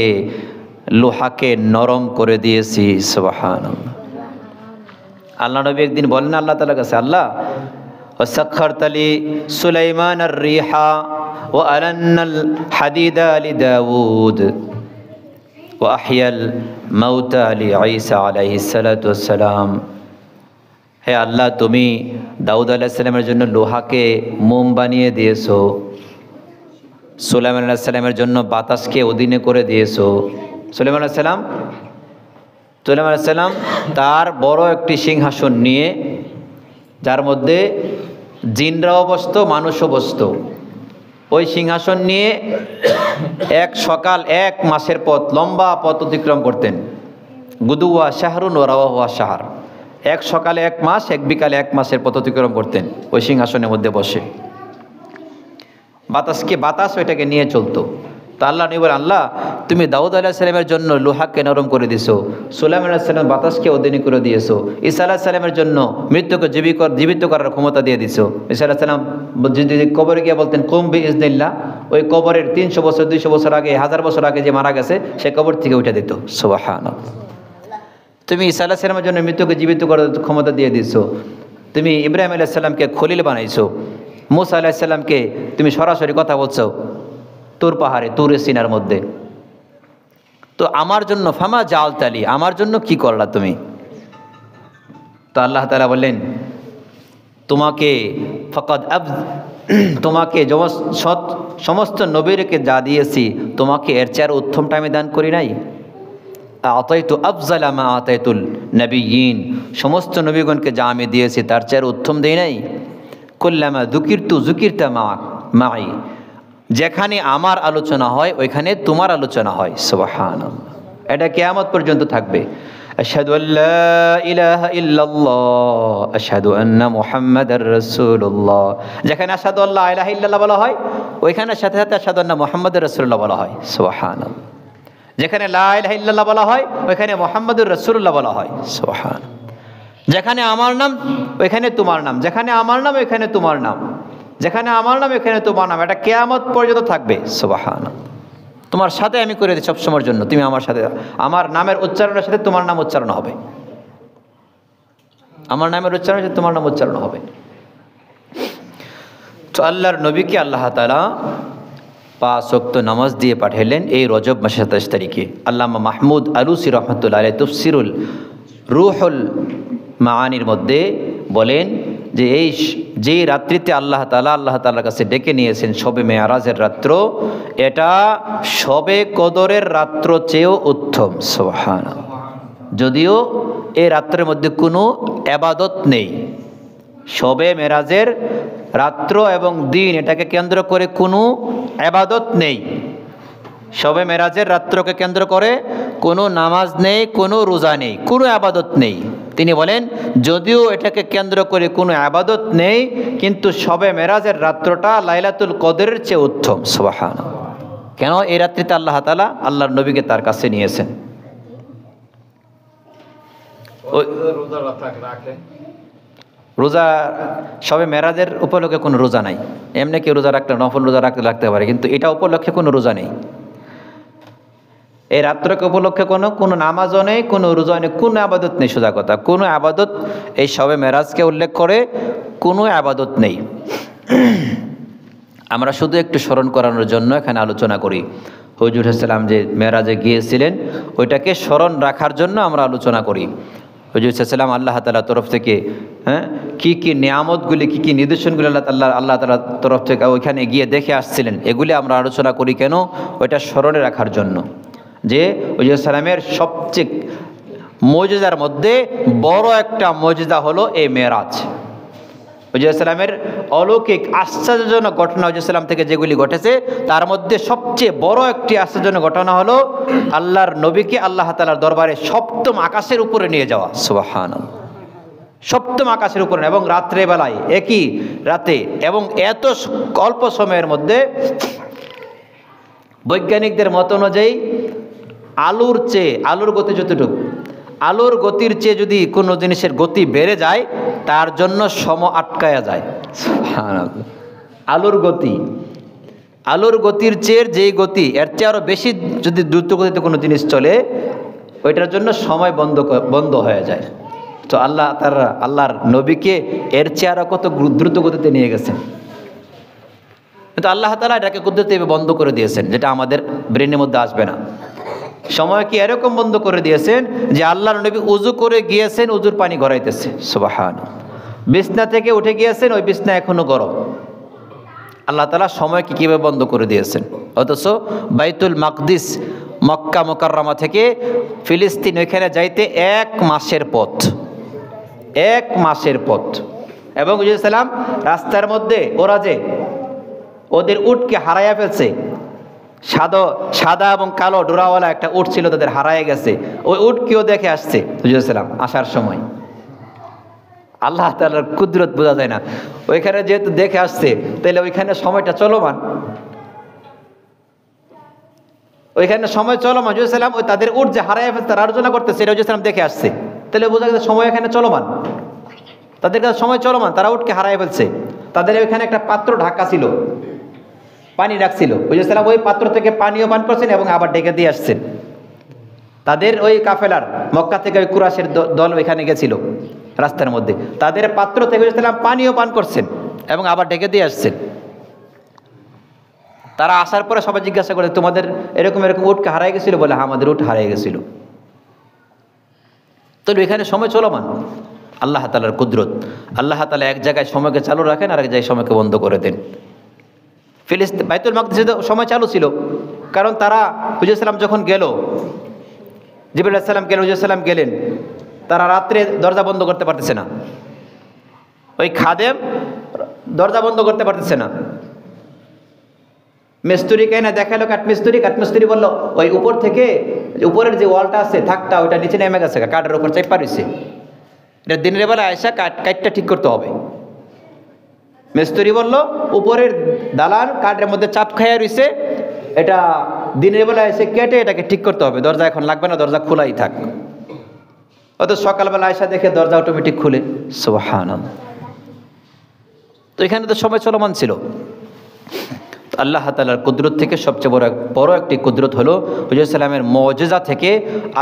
নরম করে দিয়েছি, সুবহানাল্লাহ। আল্লাহ নবী একদিন বলেন আল্লাহ তাআলার কাছে, আল্লাহ ওয়াসাখখারতা লি সুলাইমান আর-রিহা ওয়া আলান্নাল হাদিদা লিদাউদ ওয়া আহইয়াল মাউতা লিঈসা আলাইহিস সালাতু ওয়াসসালাম। হে আল্লাহ, তুমি দাউদ আলাইহিস সালামের জন্য লোহাকে মোম বানিয়ে দিয়েছো, সুলাইমান আলাইহিস সালামের জন্য বাতাসকে অধীনে করে দিয়েছো। সুলাইমান আলাইহিস সালাম তার বড় একটি সিংহাসন নিয়ে, যার মধ্যে জিনরাও বসত, মানুষও বসত, ওই সিংহাসন নিয়ে এক সকাল এক মাসের পথ, লম্বা পথ অতিক্রম করতেন। গুদুয়া শাহরুন ওয়া রাওয়াহুয়া শাহর, এক সকালে এক মাস, এক বিকালে এক মাসের পথ অতিক্রম করতেন ওই সিংহাসনের মধ্যে বসে। বাতাস ওইটাকে নিয়ে চলতো। তা আল্লাহ নবী বলেন, আল্লাহ তুমি দাউদ আলাইহিস সালামের জন্য লোহাকে নরম করে দিয়েছো, সুলাইমান আলাইহিস সালাম বাতাসকে অধীনে করে দিয়েছো, ঈসা আলাইহিস সালামের জন্য মৃত্যুকে জীবিত করার ক্ষমতা দিয়ে দিছো। ঈসা আলাইহিস সালাম যদি কবরে গিয়ে বলতেন কুম বিইজনিল্লাহ, ওই কবরের 300 বছর 200 বছর আগে, 1000 বছর আগে যে মারা গেছে সে কবর থেকে উঠে দিত, সুবহানাল্লাহ। তুমি ঈসা আলাইহিস সালামের জন্য মৃত্যুকে জীবিত করার ক্ষমতা দিয়ে দিছো। তুমি ইব্রাহিম আলাইহিস সালামকে খলিল বানাইছো, মুসা আলাইহিস সালামকে তুমি সরাসরি কথা বলছো তুর পাহাড়ে, তুরে সিনার মধ্যে। তো আমার জন্য ফামা জাআলতালি, আমার জন্য কি করলা তুমি? তো আল্লাহ তাআলা বললেন, তোমাকে সমস্ত নবীরকে যা দিয়েছি তোমাকে এর চেয়ে উত্তমটা আমি দান করি নাই? আতাইতু আফজালা মা আতাইতুল নবিয়্যিন, সমস্ত নবীগণকে যা আমি দিয়েছি তার চেয়ে উত্তম দেই নাই? কুল্লামা যুকিরতা মাই, যেখানে আমার আলোচনা হয় ওইখানে তোমার আলোচনা হয়, সুবহানাল্লাহ। এটা কিয়ামত পর্যন্ত থাকবে। আশহাদু আল্লা ইলাহা ইল্লাল্লাহ আশহাদু আন্না মুহাম্মাদার রাসূলুল্লাহ, যেখানে আশহাদু আল্লা ইলাহা ইল্লাল্লাহ বলা হয় ওইখানে সাথে সাথে আশহাদু আন্না মুহাম্মাদার রাসূলুল্লাহ বলা হয়, সুবহানাল্লাহ। যেখানে লা ইলাহা ইল্লাল্লাহ বলা হয় ওইখানে মুহাম্মাদুর রাসূলুল্লাহ বলা হয়, সুবহানাল্লাহ। যেখানে আমার নাম ওইখানে তোমার নাম, যেখানে আমার নাম ওইখানে তোমার নাম, যেখানে আমার নাম এখানে তোমার নাম, এটা কিয়ামত পর্যন্ত থাকবে, সুবহানাল্লাহ। তোমার সাথে আমি করে দিই সবসময়ের জন্য, তুমি আমার সাথে, আমার নামের উচ্চারণের সাথে তোমার নাম উচ্চারণ হবে, আমার নামের উচ্চারণের সাথে তোমার নাম উচ্চারণ হবে। তো আল্লাহর নবীকে আল্লাহ তাআলা 5 ওয়াক্ত নামাজ দিয়ে পাঠাইলেন এই রজব মাসের 27 তারিখে। আল্লামা মাহমুদ আলুসি রহমতুল্লাহ আলাইহি তাফসীরুল রুহুল মাআনির মধ্যে বলেন যে যেই রাত্রিতে আল্লাহ তাআলার কাছে ডেকে নিয়েছেন শবে মেয়ারাজের রাত্র, এটা শবে কদরের রাত্র চেয়েও উত্তম, সুবহানাল্লাহ। যদিও এই রাত্রের মধ্যে কোনো ইবাদত নেই, শবে মেরাজের রাত্র এবং দিন এটাকে কেন্দ্র করে কোনো ইবাদত নেই, শবে মেরাজের রাত্রকে কেন্দ্র করে কোনো নামাজ নেই, কোনো রোজা নেই, কোনো ইবাদত নেই। তিনি বলেন, যদিও এটাকে কেন্দ্র করে কোনো আবাদত নেই, কিন্তু শবে মেরাজের রাত্রটা লাইলাতুল কদরের চেয়ে উত্তম। সুবহানাল্লাহ। কেন? এই রাত্রিতে আল্লাহ তাআলা আল্লাহর নবীকে তার কাছে নিয়েছেন। রোজা সবে মেরাজের উপলক্ষে কোনো রোজা নাই। এমনি কি রোজা রাখলে, নফল রোজা রাখতে পারে, কিন্তু এটা উপলক্ষে কোনো রোজা নেই। এই রাত্রকে উপলক্ষে কোনো নামাজও নেই, কোনো রোজা নেই, কোনো আবাদত নেই। সোজা কথা, কোনো আবাদত এই সবে মেরাজকে উল্লেখ করে কোনো আবাদত নেই। আমরা শুধু একটু স্মরণ করানোর জন্য এখানে আলোচনা করি। হুজুর সাল্লাম যে মেরাজে গিয়েছিলেন, ওইটাকে স্মরণ রাখার জন্য আমরা আলোচনা করি। হুজুর সাল্লাম আল্লাহ তাআলার তরফ থেকে কি কি নিয়ামতগুলি, কি কি নিদর্শনগুলি আল্লাহ তাআলার তরফ থেকে ওইখানে গিয়ে দেখে আসছিলেন, এগুলি আমরা আলোচনা করি কেন? ওইটা স্মরণে রাখার জন্য, যে হুজুর সাল্লামের সবচেয়ে মুজিজার মধ্যে বড় একটা মুজিজা হলো এই মেরাজ। হুজুর সাল্লামের অলৌকিক আশ্চর্যজনক ঘটনা হুজুর সাল্লাম থেকে যেগুলি ঘটেছে, তার মধ্যে সবচেয়ে বড় একটি আশ্চর্যজনক ঘটনা হলো আল্লাহর নবীকে আল্লাহ তাআলার দরবারে সপ্তম আকাশের উপরে নিয়ে যাওয়া। সুবহানাল্লাহ। সপ্তম আকাশের উপরে, এবং রাত্রে বেলায়, একই রাতে, এবং এত অল্প সময়ের মধ্যে। বৈজ্ঞানিকদের মত অনুযায়ী আলোর গতি যতটুকু, আলোর গতির চেয়ে যদি কোনো জিনিসের গতি বেড়ে যায়, তার জন্য সময় আটকায়া যায়। আলোর গতির চেয়ে যেই গতি, এর চেয়ে আরও বেশি যদি দ্রুত গতিতে কোনো জিনিস চলে, ওইটার জন্য সময় বন্ধ হয়ে যায়। তো আল্লাহর নবীকে এর চেয়ে আরও কত দ্রুত গতিতে নিয়ে গেছেন, কিন্তু আল্লাহ তাআলা এটাকে কুদরতে বন্ধ করে দিয়েছেন, যেটা আমাদের ব্রেনের মধ্যে আসবে না। সময় কি এরকম বন্ধ করে দিয়েছেন যে আল্লাহর নবী উজু করে গিয়েছেন, উজুর পানি গড়াইতেছে। সুবহানাল্লাহ। বিছনা থেকে উঠে গিয়েছেন, ওই বিছনা এখনো গরম। আল্লাহ তাআলা সময়কে কীভাবে বন্ধ করে দিয়েছেন। অথচ বাইতুল মাকদিস, মক্কা মুকাররমা থেকে ফিলিস্তিন, ওইখানে যাইতে 1 মাসের পথ। 1 মাসের পথ। এবং হুজুর সাল্লাম রাস্তার মধ্যে ওরা যে ওদের উটকে হারাইয়া ফেলছে, সাদা এবং কালো ডোরাওয়ালা একটা উট ছিল, তাদের হারায় গেছে। ওই উটকেও দেখে আসছে হুজুর সাল্লাম আসার সময়। আল্লাহ তাআলার কুদরত বোঝা যায় না। ওইখানে যেহেতু দেখে আসছে, তাহলে ওইখানে সময়টা চলমান, হুজুর সাল্লাম ওই তাদের উট যে হারাইয়া ফেলছে, তারা আলোচনা করতেছে, এটা হুজুর সাল্লাম দেখে আসছে। তাহলে বোঝা গেছে সময় এখানে চলমান, তাদের কাছে সময় চলমান, তারা উটকে হারাইয়া ফেলছে। তাদের ওইখানে একটা পাত্র ঢাকা ছিল, পানি রাখছিল। হুজুর সাল্লাম ওই পাত্র থেকে পানিও পান করছেন এবং আবার ডেকে দিয়ে আসছেন। তাদের ওই কাফেলার, মক্কা থেকে ওই কুরাইশের দল ওইখানে গেছিল রাস্তার মধ্যে, তাদের পাত্র থেকে হুজুর সাল্লাম পানিও পান করছেন এবং আবার ডেকে দিয়ে আসছেন। তারা আসার পরে সবাই জিজ্ঞাসা করে, তোমাদের এরকম উটকে হারাই গেছিল? বলে, হ্যাঁ, আমাদের উট হারিয়ে গেছিল। তো এখানে সময় চলমান। আল্লাহ তাআলার কুদরত। আল্লাহ তাআলা এক জায়গায় সময়কে চালু রাখেন, আর এক জায়গায় সময়কে বন্ধ করে দেন। বাইতুল মাকদিসে সময় চালু ছিল, কারণ তারা হুজুর সাল্লাম যখন গেল, জিবরাইল আলাইহিস সালাম গেলেন, হুজুর সাল্লাম গেলেন, তারা রাত্রে দরজা বন্ধ করতে পারতেছে না। ওই খাদেম দরজা বন্ধ করতে পারতেছে না। মিস্ত্রিকে এনে দেখালো, কাঠমিস্ত্রি বললো, ওই উপর থেকে, উপরের যে ওয়ালটা আছে, থাকটা, ওইটা নিচে নেমে গেছে, কাঠের উপর চাপা রয়েছে, এটা দিনের বেলা আয়সা কাঠটা ঠিক করতে হবে। মিস্ত্রি বলল, উপরের দালান কাঠের মধ্যে চাপ খাইয়া রয়েছে, এটা দিনের বেলা এসে কেটে এটাকে ঠিক করতে হবে, দরজা এখন লাগবে না, দরজা খোলাই থাক। অত সকালবেলা আয়সা দেখে দরজা অটোমেটিক খুলে। সুবহানাল্লাহ। তো এখানে তো সময় চলমান ছিল। আল্লাহ তাআলার কুদরত থেকে সবচেয়ে বড় একটি কুদরত হলো হুজুর সাল্লামের মুজিজা থেকে,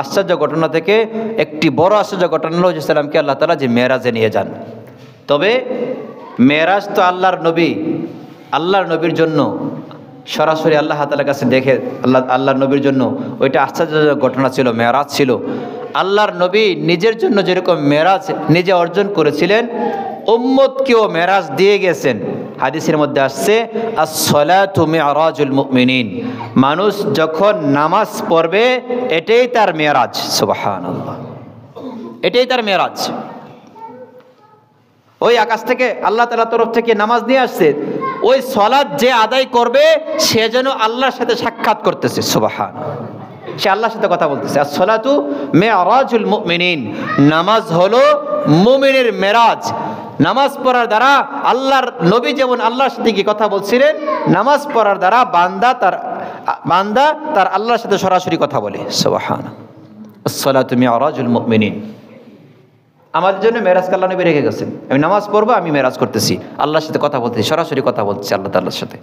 আশ্চর্য ঘটনা থেকে একটি বড় আশ্চর্য ঘটনা হলো হুজুর সাল্লামকে আল্লাহ তাআলা যে মেরাজে নিয়ে যান। তবে মেরাজ তো আল্লাহর নবীর জন্য সরাসরি আল্লাহ তাআলার কাছে দেখে, আল্লাহর নবীর জন্য ওইটা আশ্চর্যজনক ঘটনা ছিল, মেরাজ ছিল। আল্লাহর নবী নিজের জন্য যেরকম মেরাজ নিজে অর্জন করেছিলেন, উম্মতকেও মেরাজ দিয়ে গেছেন। হাদিসের মধ্যে আসছে, আস-সালাতু মি'রাজুল মুমিনিন, মানুষ যখন নামাজ পড়বে এটাই তার মেরাজ। সুবহানাল্লাহ। এটাই তার মেরাজ। ওই আকাশ থেকে আল্লাহ তাআলার তরফ থেকে নামাজ নিয়ে আসছে, ওই সালাত যে আদায় করবে সে যেন আল্লাহর সাথে সাক্ষাৎ করতেছে। সুবহানাল্লাহ। সে আল্লাহর সাথে কথা বলতেছে। as-salatu mi'rajul মুমিনিন, নামাজ হলো মুমিনের মেরাজ। নামাজ পড়ার দ্বারা আল্লাহর নবী যেমন আল্লাহর সাথে কি কথা বলছিলেন, নামাজ পড়ার দ্বারা বান্দা তার আল্লাহর সাথে সরাসরি কথা বলে। সুবহানাল্লাহ। as-salatu mi'rajul মুমিনিন, আমাদের জন্য মেরাজকে আল্লাহ নবী রেখে গেছেন। আমি নামাজ পড়বো, আমি মেরাজ করতেছি, আল্লাহর সাথে কথা বলতেছি, সরাসরি কথা বলতেছি আল্লাহ তাআলার সাথে।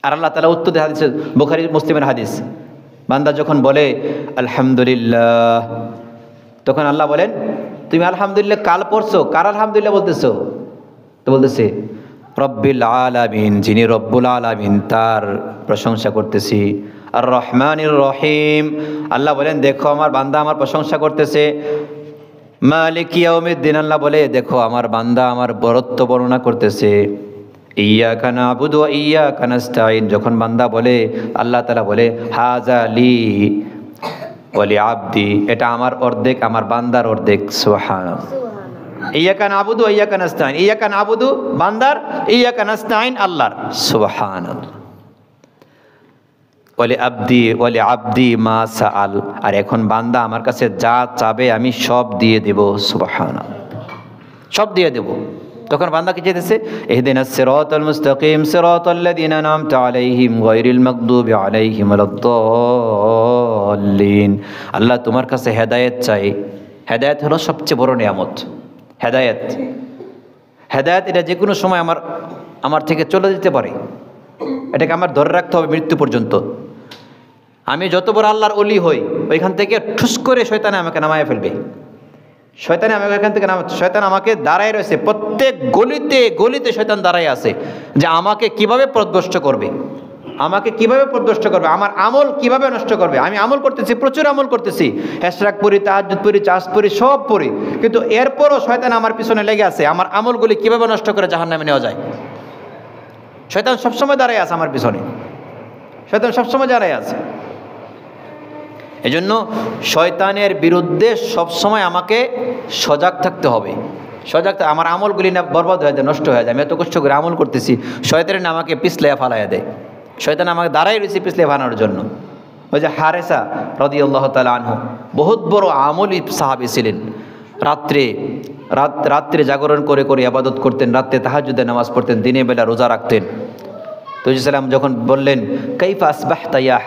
আর আল্লাহ তাআলা উত্তর দেয়, হাদিস বুখারী মুসলিমের হাদিস, বান্দা যখন বলে আলহামদুলিল্লাহ, তখন আল্লাহ বলেন তুমি আলহামদুলিল্লাহ কাল পড়ছো, কার আলহামদুলিল্লাহ বলতেছো? তো বলতেছে রব্বিল আলামিন, যিনি রব্বুল আলামিন তার প্রশংসা করতেছি। আর রহমানির রহিম, আল্লাহ বলেন দেখো আমার বান্দা আমার প্রশংসা করতেছে। মালিক ইয়াউমিদ্দিন, আল্লাহ বলে দেখো আমার বান্দা আমার বরত্ব বর্ণনা করতেছে। ইয়্যাকা না'বুদু ওয়া ইয়্যাকা নাস্তাঈন, যখন বান্দা বলে আল্লাহ তাআলা বলে হাযা লি ওয়া লি আবদি, এটা আমার অর্ধেক, আমার বান্দার অর্ধেক। সুবহানাল্লাহ। ইয়্যাকা না'বুদু ওয়া ইয়্যাকা নাস্তাঈন, ইয়্যাকা না'বুদু বান্দার, ইয়্যাকা নাস্তাঈন আল্লাহর। সুবহানাল্লাহ। ওয়ালি আবদি মা সাআল, আর এখন বান্দা আমার কাছে যা চাবে আমি সব দিয়ে দেব। সুবহানাল্লাহ, সব দিয়ে দেব। তখন বান্দা কি চাইতেছে? ইহদিনাস সিরাতাল মুস্তাকিম সিরাতাল্লাযীনা আন'আমতা আলাইহিম গায়রিল মাগদুবি আলাইহিম ওয়ালাদ-দাল্লিন। আল্লাহ তোমার কাছে হেদায়েত চাই। হেদায়েত হলো সবচেয়ে বড় নিয়ামত। হেদায়েত এটা যে কোনো সময় আমার থেকে চলে যেতে পারে, এটাকে আমার ধরে রাখতে হবে মৃত্যু পর্যন্ত। আমি যত বড় আল্লাহর ওলি হই, ওইখান থেকে ঠুস করে শয়তানে আমাকে নামায় ফেলবে। শয়তানে আমাকে এখান থেকে শয়তান আমাকে দাঁড়ায় রয়েছে, প্রত্যেক গলিতে গলিতে শয়তান দাঁড়ায় আছে যে আমাকে কিভাবে পথভ্রষ্ট করবে, আমার আমল কিভাবে নষ্ট করবে। আমি আমল করতেছি, প্রচুর আমল করতেছি, ইশরাক পড়ি, তাহাজ্জুদ পড়ি, চাষ পড়ি, সব পড়ি, কিন্তু এরপরও শয়তান আমার পিছনে লেগে আছে আমার আমলগুলি কিভাবে নষ্ট করে জাহান্নামে নেওয়া যায়। শয়তান সবসময় দাঁড়ায় আছে আমার পিছনে, শয়তান সবসময় দাঁড়ায় আছে। এজন্য শয়তানের বিরুদ্ধে সবসময় আমাকে সজাগ থাকতে হবে। আমার আমলগুলি না বরবাদ হয়ে যায়, নষ্ট হয়ে যায়। আমি এত কষ্ট করে আমল করতেছি, শয়তান না আমাকে পিছলে ফালাইয়া দেয়। শয়তান আমাকে দাঁড়াই রয়েছে পিছলে ফালানোর জন্য। ওই যে হারেসা রাদিয়াল্লাহু তাআলা আনহু, বহুত বড় আমলি সাহাবী ছিলেন। রাত্রে জাগরণ করে করে ইবাদত করতেন, রাত্রে তাহাজ্জুদের নামাজ পড়তেন, দিনের বেলা রোজা রাখতেন। তো সালাম যখন বললেন কাইফা আসবাহতা ইয়া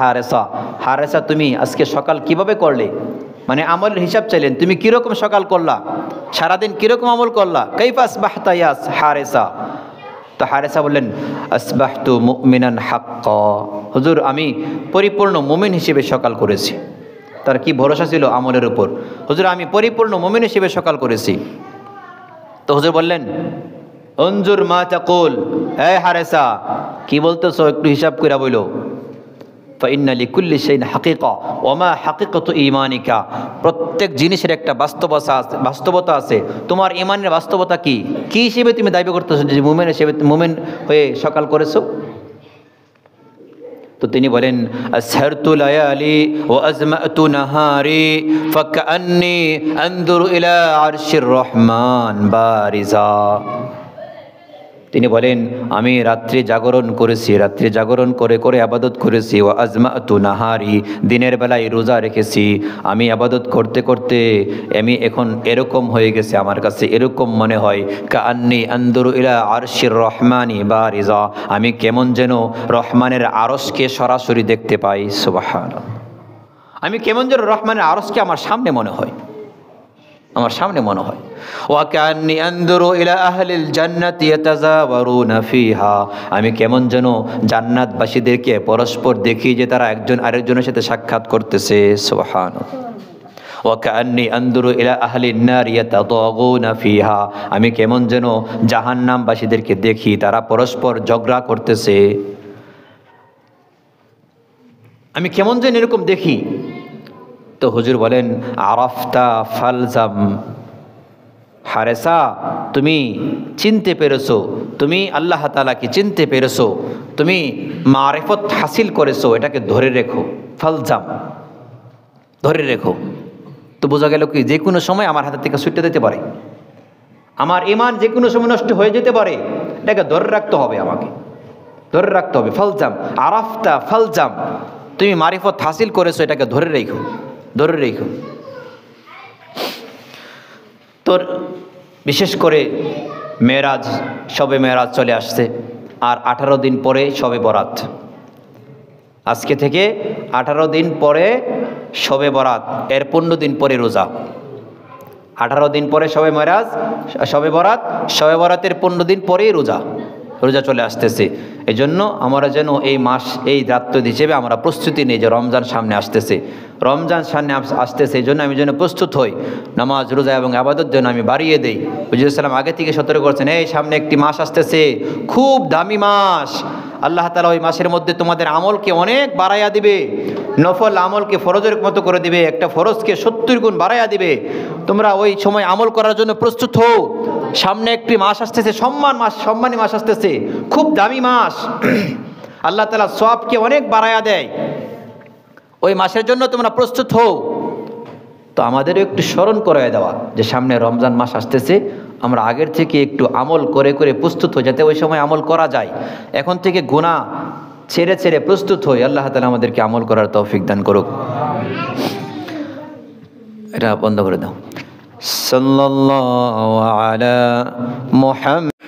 হারেসা, তুমি আজকে সকাল কিভাবে করলে, মানে আমলের হিসাব চাইলেন, তুমি কিরকম সকাল করলা, সারাদিন কিরকম আমল করলা। কাইফা আসবাহতা ইয়া হারেসা, তো হারেসা বললেন আসবাহতু মুমিনান হাক্কা, হুজুর আমি পরিপূর্ণ মুমিন হিসেবে সকাল করেছি। তার কি ভরসা ছিল আমলের উপর, হুজুর আমি পরিপূর্ণ মুমিন হিসেবে সকাল করেছি। তো হুজুর বললেন অনজুর মা তাকুল, হে হারেসা কি বলতেছো একটু হিসাব করে বলো। ফাইন্না লিকুল্লি শাইইন হাকিকা ওয়া মা হাকিকাতু ঈমানিকা, প্রত্যেক জিনিসের একটা বাস্তবতা আছে। তোমার ঈমানের বাস্তবতা কি হিসেবে তুমি দাবি করতেছো যে মুমিন হয়ে সকাল করেছো? তো তিনি বলেন আসহারতু লায়ালি ওয়া আজমাতু নাহারি ফাকান্নি আনজুরু ইলা আরশির রহমান বারিজা। তিনি বলেন আমি রাত্রি জাগরণ করেছি, রাত্রি জাগরণ করে করে আবাদত করেছি। ওয়া আজমাতু নাহারি, দিনের বেলায় রোজা রেখেছি। আমি আবাদত করতে করতে আমি এখন এরকম হয়ে গেছে, আমার কাছে এরকম মনে হয় কাআন্নী আনজুরু ইলা আরশির রহমানি বারিজা, আমি কেমন যেন রহমানের আরশকে সরাসরি দেখতে পাই। সুবহানাল্লাহ, আমি কেমন যেন রহমানের আরশকে আমার সামনে মনে হয়। ওয়া কান্নী আনজুরু ইলা আহলিল জান্নাতি ইয়াতাযাওয়ারুনা ফিহা, আমি কেমন যেন জান্নাতবাসীদেরকে পরস্পর দেখি যে তারা একজন আরেকজনের সাথে সাক্ষাৎ করতেছে। সুবহানাল্লাহ। ওয়া কান্নী আনজুরু ইলা আহলিন নার ইয়াতাদাগুনা ফিহা, আমি কেমন যেন জাহান্নামবাসীদেরকে দেখি তারা পরস্পর ঝগড়া করতেছে। আমি কেমন যেন এরকম দেখি। তো হুজুর বলেন আরাফতা ফালজাম, হারেসা তুমি চিনতে পেরেছো, তুমি আল্লাহ তাআলাকে চিনতে পেরেছো, তুমি মারিফত হাসিল করেছো, এটাকে ধরে রেখো। ফালজাম, ধরে রেখো। তো বোঝা গেল কি যে কোনো সময় আমার হাতের থেকে ছুটে যেতে পারে, আমার ঈমান যে কোনো সময় নষ্ট হয়ে যেতে পারে, এটাকে ধরে রাখতে হবে, আমাকে ধরে রাখতে হবে। ফালজাম আরাফতা ফালজাম, তুমি মারিফত হাসিল করেছো, এটাকে ধরে রেখো, ধরে রেখো। তোর বিশেষ করে মেরাজ, শবে মেরাজ চলে আসছে, আর 18 দিন পরে শবে বরাত। আজকে থেকে 18 দিন পরে শবে বরাত, এর 15 দিন পরে রোজা। 18 দিন পরে শবে মেরাজ, শবে বরাত, শবে বরাতের 15 দিন পরেই রোজা, রোজা চলে আসতেছে। এই জন্য আমরা যেন এই মাস, এই রাত্র হিসেবে আমরা প্রস্তুতি নিই যে রমজান সামনে আসতেছে, রমজান সামনে আসতেছে, এই জন্য আমি যেন প্রস্তুত হই, নামাজ রোজা এবং আবাদত যেন আমি বাড়িয়ে দেই। হুজুর আগে থেকে সতর্ক করছেন, এই সামনে একটি মাস আসতেছে, খুব দামি মাস। আল্লাহ তাআলা ওই মাসের মধ্যে তোমাদের আমলকে অনেক বাড়াইয়া দিবে, নফল আমলকে ফরজের মতো করে দিবে, একটা ফরজকে 70 গুণ বাড়াইয়া দিবে। তোমরা ওই সময় আমল করার জন্য প্রস্তুত হও। সামনে একটি মাস আসতেছে, সম্মানী মাস আসতেছে, খুব দামি মাস। আল্লাহ তাআলা সওয়াবকে অনেক বাড়াইয়া দেয়, ওই মাসের জন্য তোমরা প্রস্তুত হও। তো আমাদেরও একটু স্মরণ করায় দেওয়া যে সামনে রমজান মাস আসতেছে, আমরা আগের থেকে একটু আমল করে করে প্রস্তুত হই, যাতে ওই সময় আমল করা যায়। এখন থেকে গুনাহ ছেড়ে ছেড়ে প্রস্তুত হই। আল্লাহ তাআলা আমাদেরকে আমল করার তৌফিক দান করুক। এটা বন্ধ করে দাও। সাল্লাল্লাহু আলা মুহাম্মাদ।